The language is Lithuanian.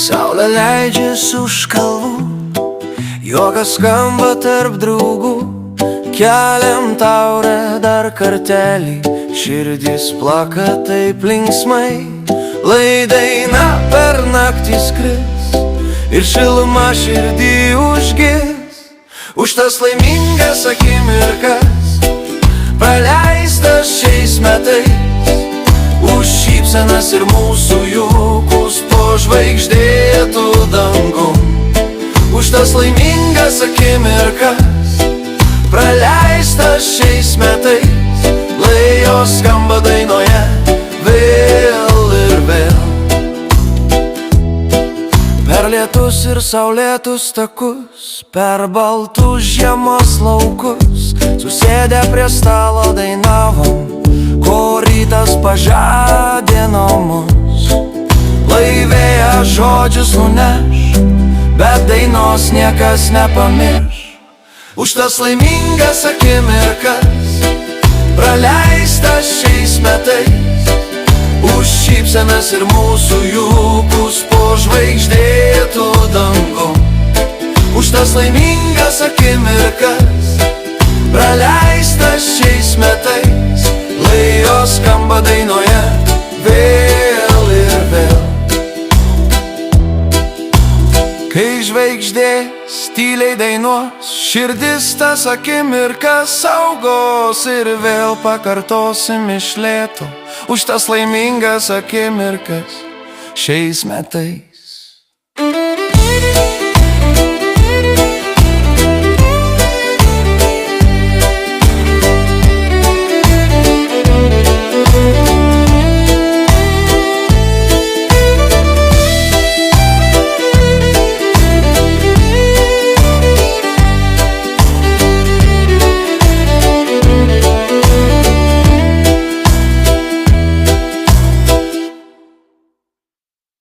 Saulė leidžiasi už kalvų, juokas skamba tarp draugų. Keliam taurę dar kartelį, širdis plaka taip linksmai. Lai daina per naktį skris ir šiluma širdį užgis. Už tas laimingas akimirkas, praleistas šiais metais, už šypsenas ir mūsų juokus po žvaigždėtų dangum. Už tas laimingas akimirkas, praleistas šiais metais, lai jos skamba dainoje vėl ir vėl. Per lietus ir saulėtus takus, per baltus žiemos laukus, susėdę prie stalo dainavom, ko rytas pažadino mus. Lai vėjas žodžius nuneš, bet dainos niekas nepamirš. Už tas laimingas akimirkas, praleistas šiais metais, už šypsenas ir mūsų juokus po žvaigždėtų dangum. Už tas laimingas akimirkas, praleistas šiais metais, lai jos skamba dainoje vėl ir vėl. Kai žvaigždės tyliai dainuos, širdis tas akimirkas saugos ir vėl pakartosim iš lėto. Už tas laimingas akimirkas šiais metais.